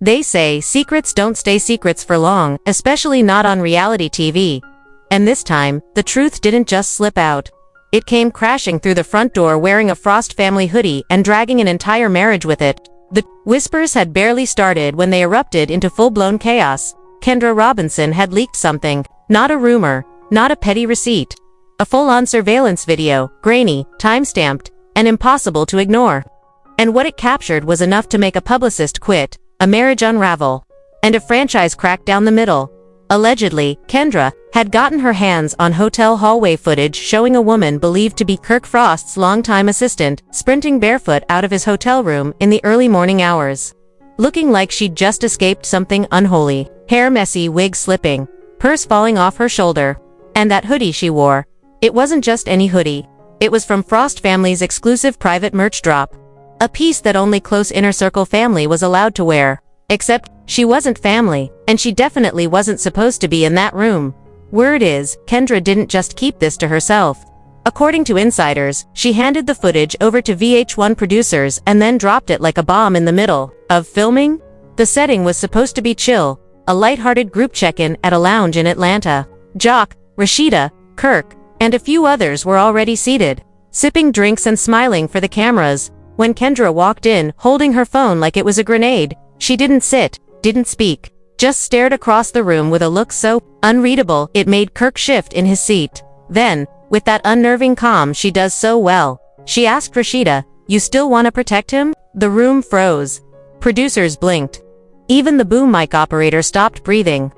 They say secrets don't stay secrets for long, especially not on reality TV. And this time, the truth didn't just slip out. It came crashing through the front door wearing a Frost family hoodie and dragging an entire marriage with it. The whispers had barely started when they erupted into full-blown chaos. Kendra Robinson had leaked something. Not a rumor, not a petty receipt. A full-on surveillance video, grainy, time-stamped, and impossible to ignore. And what it captured was enough to make a publicist quit, a marriage unravel, and a franchise crack down the middle. Allegedly, Kendra had gotten her hands on hotel hallway footage showing a woman believed to be Kirk Frost's longtime assistant sprinting barefoot out of his hotel room in the early morning hours. Looking like she'd just escaped something unholy, hair messy, wig slipping, purse falling off her shoulder. And that hoodie she wore. It wasn't just any hoodie. It was from Frost family's exclusive private merch drop. A piece that only close inner circle family was allowed to wear. Except, she wasn't family, and she definitely wasn't supposed to be in that room. Word is, Kendra didn't just keep this to herself. According to insiders, she handed the footage over to VH1 producers and then dropped it like a bomb in the middle of filming. The setting was supposed to be chill, a lighthearted group check-in at a lounge in Atlanta. Jock, Rasheeda, Kirk, and a few others were already seated, sipping drinks and smiling for the cameras. When Kendra walked in, holding her phone like it was a grenade, she didn't sit, didn't speak, just stared across the room with a look so unreadable it made Kirk shift in his seat. Then, with that unnerving calm she does so well, she asked Rasheeda, "You still want to protect him?" The room froze. Producers blinked. Even the boom mic operator stopped breathing.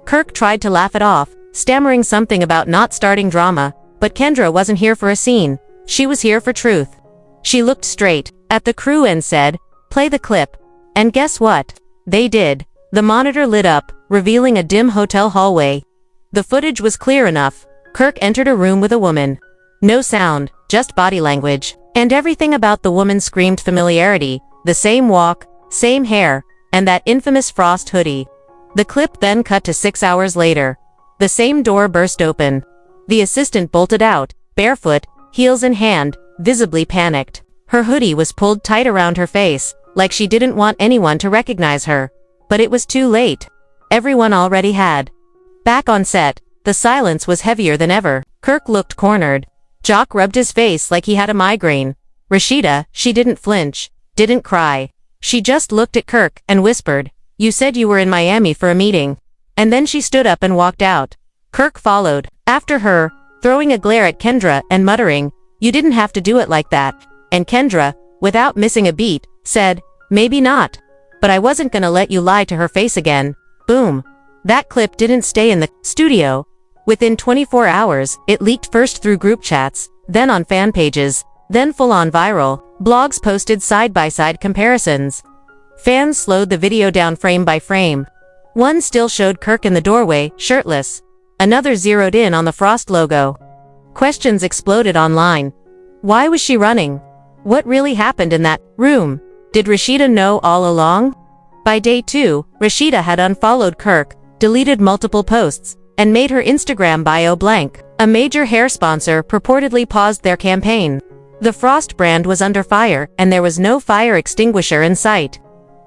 Kirk tried to laugh it off, stammering something about not starting drama, but Kendra wasn't here for a scene. She was here for truth. She looked straight at the crew and said, "Play the clip." And guess what? They did. The monitor lit up, revealing a dim hotel hallway. The footage was clear enough. Kirk entered a room with a woman. No sound, just body language. And everything about the woman screamed familiarity. The same walk, same hair, and that infamous Frost hoodie. The clip then cut to 6 hours later. The same door burst open. The assistant bolted out, barefoot, heels in hand, visibly panicked. Her hoodie was pulled tight around her face, like she didn't want anyone to recognize her. But it was too late. Everyone already had. Back on set, the silence was heavier than ever. Kirk looked cornered. Jock rubbed his face like he had a migraine. Rasheeda, she didn't flinch, didn't cry. She just looked at Kirk and whispered, "You said you were in Miami for a meeting." And then she stood up and walked out. Kirk followed, after her, throwing a glare at Kendra and muttering, "You didn't have to do it like that." And Kendra, without missing a beat, said, "Maybe not. But I wasn't gonna let you lie to her face again." Boom. That clip didn't stay in the studio. Within 24 hours, it leaked first through group chats, then on fan pages, then full-on viral. Blogs posted side-by-side comparisons. Fans slowed the video down frame by frame. One still showed Kirk in the doorway, shirtless. Another zeroed in on the Frost logo. Questions exploded online. Why was she running? What really happened in that room? Did Rasheeda know all along? By day 2, Rasheeda had unfollowed Kirk, deleted multiple posts, and made her Instagram bio blank. A major hair sponsor purportedly paused their campaign. The Frost brand was under fire, and there was no fire extinguisher in sight.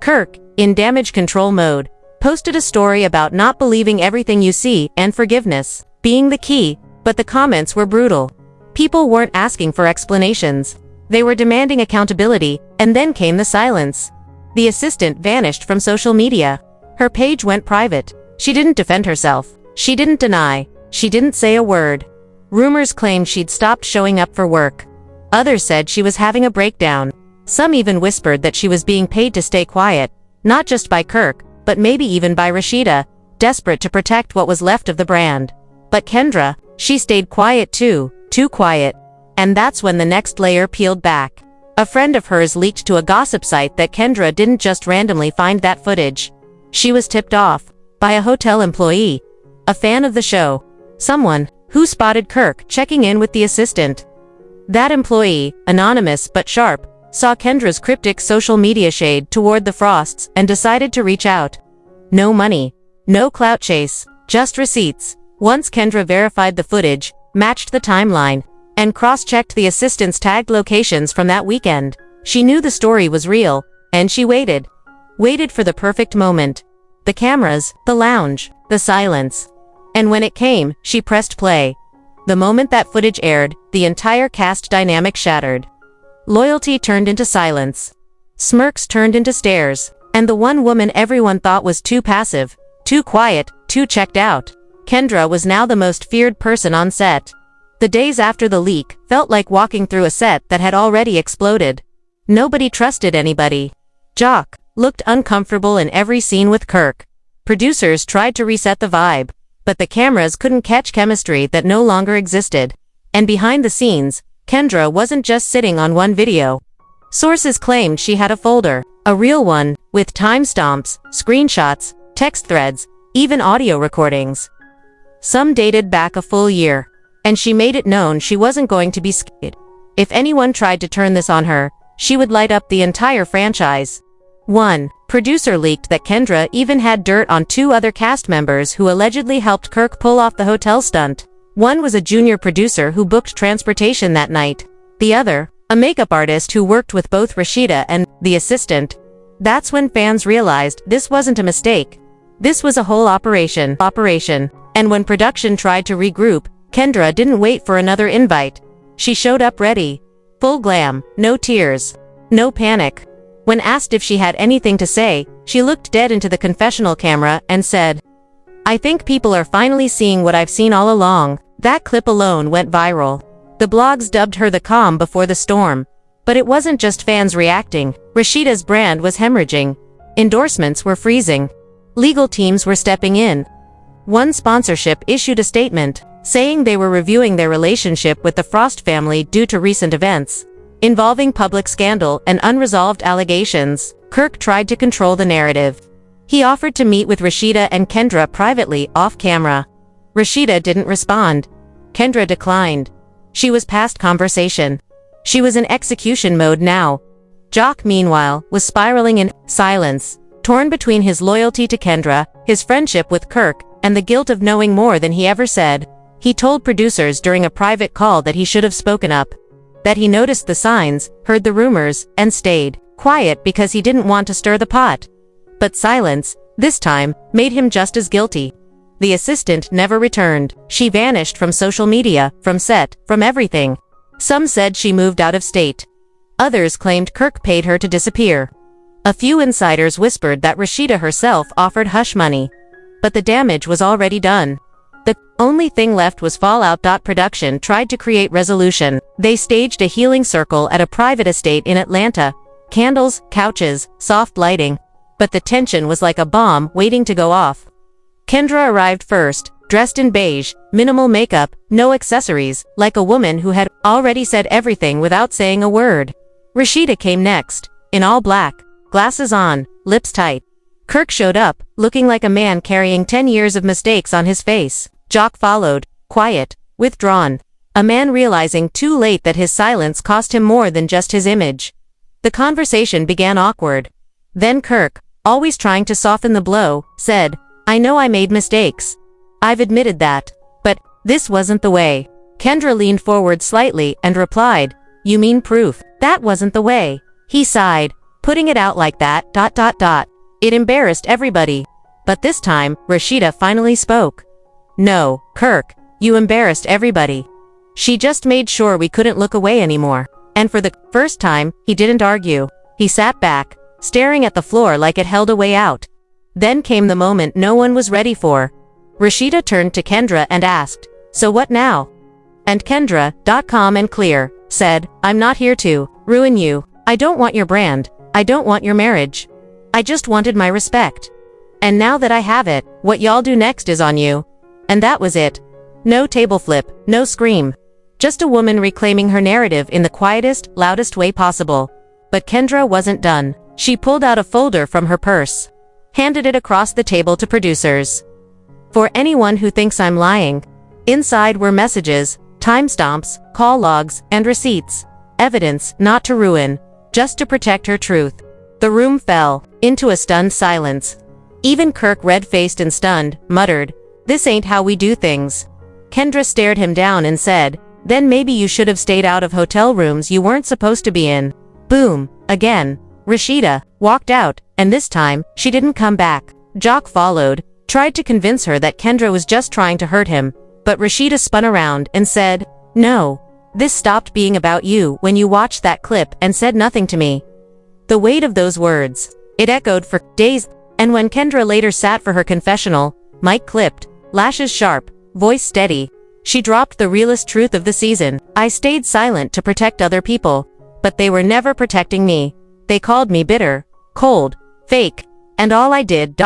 Kirk, in damage control mode, posted a story about not believing everything you see and forgiveness being the key, but the comments were brutal. People weren't asking for explanations. They were demanding accountability, and then came the silence. The assistant vanished from social media. Her page went private. She didn't defend herself. She didn't deny. She didn't say a word. Rumors claimed she'd stopped showing up for work. Others said she was having a breakdown. Some even whispered that she was being paid to stay quiet, not just by Kirk, but maybe even by Rasheeda, desperate to protect what was left of the brand. But Kendra, she stayed quiet too quiet. And that's when the next layer peeled back. A friend of hers leaked to a gossip site that Kendra didn't just randomly find that footage. She was tipped off by a hotel employee, a fan of the show, someone who spotted Kirk checking in with the assistant. That employee, anonymous but sharp, saw Kendra's cryptic social media shade toward the Frosts and decided to reach out. No money, no clout chase, just receipts. Once Kendra verified the footage, matched the timeline, and cross-checked the assistant's tagged locations from that weekend, she knew the story was real, and she waited. waited for the perfect moment. The cameras, the lounge, the silence. And when it came, she pressed play. The moment that footage aired, the entire cast dynamic shattered. Loyalty turned into silence. Smirks turned into stares. And the one woman everyone thought was too passive, too quiet, too checked out, Kendra, was now the most feared person on set. The days after the leak felt like walking through a set that had already exploded. Nobody trusted anybody. Jock looked uncomfortable in every scene with Kirk. Producers tried to reset the vibe, but the cameras couldn't catch chemistry that no longer existed. And behind the scenes, Kendra wasn't just sitting on one video. Sources claimed she had a folder, a real one, with timestamps, screenshots, text threads, even audio recordings. Some dated back a full year. And she made it known she wasn't going to be scared. If anyone tried to turn this on her, she would light up the entire franchise. One producer leaked that Kendra even had dirt on 2 other cast members who allegedly helped Kirk pull off the hotel stunt. One was a junior producer who booked transportation that night. The other, a makeup artist who worked with both Rasheeda and the assistant. That's when fans realized this wasn't a mistake. This was a whole operation. And when production tried to regroup, Kendra didn't wait for another invite. She showed up ready. Full glam, no tears, no panic. When asked if she had anything to say, she looked dead into the confessional camera and said, "I think people are finally seeing what I've seen all along." That clip alone went viral. The blogs dubbed her the calm before the storm. But it wasn't just fans reacting. Rasheeda's brand was hemorrhaging. Endorsements were freezing. Legal teams were stepping in. One sponsorship issued a statement, saying they were reviewing their relationship with the Frost family due to recent events involving public scandal and unresolved allegations. Kirk tried to control the narrative. He offered to meet with Rasheeda and Kendra privately, off camera. Rasheeda didn't respond. Kendra declined. She was past conversation. She was in execution mode now. Jock, meanwhile, was spiraling in silence, torn between his loyalty to Kendra, his friendship with Kirk, and the guilt of knowing more than he ever said. He told producers during a private call that he should have spoken up. That he noticed the signs, heard the rumors, and stayed quiet because he didn't want to stir the pot. But silence, this time, made him just as guilty. The assistant never returned. She vanished from social media, from set, from everything. Some said she moved out of state. Others claimed Kirk paid her to disappear. A few insiders whispered that Rasheeda herself offered hush money. But the damage was already done. The only thing left was Fallout. Production tried to create resolution. They staged a healing circle at a private estate in Atlanta. Candles, couches, soft lighting. But the tension was like a bomb waiting to go off. Kendra arrived first, dressed in beige, minimal makeup, no accessories, like a woman who had already said everything without saying a word. Rasheeda came next, in all black, glasses on, lips tight. Kirk showed up, looking like a man carrying 10 years of mistakes on his face. Jock followed, quiet, withdrawn. A man realizing too late that his silence cost him more than just his image. The conversation began awkward. Then Kirk, always trying to soften the blow, said, "I know I made mistakes. I've admitted that. But this wasn't the way." Kendra leaned forward slightly and replied, "You mean proof? That wasn't the way." He sighed, putting it out like that. It embarrassed everybody. But this time, Rasheeda finally spoke. "No, Kirk, you embarrassed everybody." She just made sure we couldn't look away anymore. And for the first time, he didn't argue. He sat back, staring at the floor like it held a way out. Then came the moment no one was ready for. Rasheeda turned to Kendra and asked, "So what now?" And Kendra, calm and clear, said, "I'm not here to ruin you. I don't want your brand. I don't want your marriage. I just wanted my respect. And now that I have it, what y'all do next is on you." And that was it. No table flip, no scream. Just a woman reclaiming her narrative in the quietest, loudest way possible. But Kendra wasn't done. She pulled out a folder from her purse. Handed it across the table to producers. "For anyone who thinks I'm lying." Inside were messages, timestamps, call logs, and receipts. Evidence not to ruin, just to protect her truth. The room fell into a stunned silence. Even Kirk, red-faced and stunned, muttered, "This ain't how we do things." Kendra stared him down and said, "Then maybe you should have stayed out of hotel rooms you weren't supposed to be in." Boom, again. Rasheeda walked out, and this time, she didn't come back. Jock followed, tried to convince her that Kendra was just trying to hurt him, but Rasheeda spun around and said, "No. This stopped being about you when you watched that clip and said nothing to me." The weight of those words, it echoed for days, and when Kendra later sat for her confessional, mic clipped, lashes sharp, voice steady, she dropped the realest truth of the season. "I stayed silent to protect other people, but they were never protecting me. They called me bitter, cold, fake, and all I did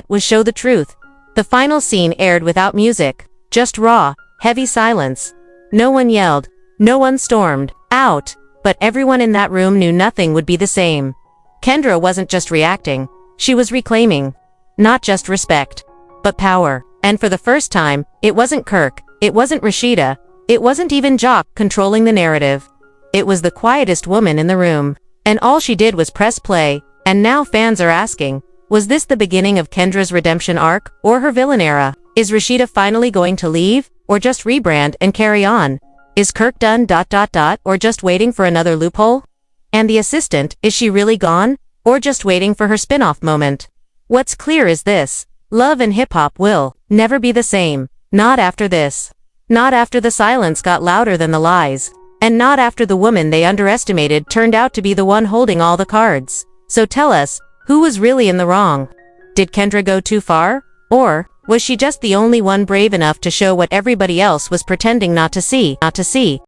was show the truth." The final scene aired without music, just raw, heavy silence. No one yelled, no one stormed out, but everyone in that room knew nothing would be the same. Kendra wasn't just reacting, she was reclaiming. Not just respect, but power. And for the first time, it wasn't Kirk, it wasn't Rasheeda, it wasn't even Jock controlling the narrative. It was the quietest woman in the room. And all she did was press play, and now fans are asking, was this the beginning of Kendra's redemption arc, or her villain era? Is Rasheeda finally going to leave, or just rebrand and carry on? Is Kirk done or just waiting for another loophole? And the assistant, is she really gone, or just waiting for her spin-off moment? What's clear is this: love and hip-hop will never be the same. Not after this. Not after the silence got louder than the lies. And not after the woman they underestimated turned out to be the one holding all the cards. So tell us, who was really in the wrong? Did Kendra go too far? Or was she just the only one brave enough to show what everybody else was pretending not to see?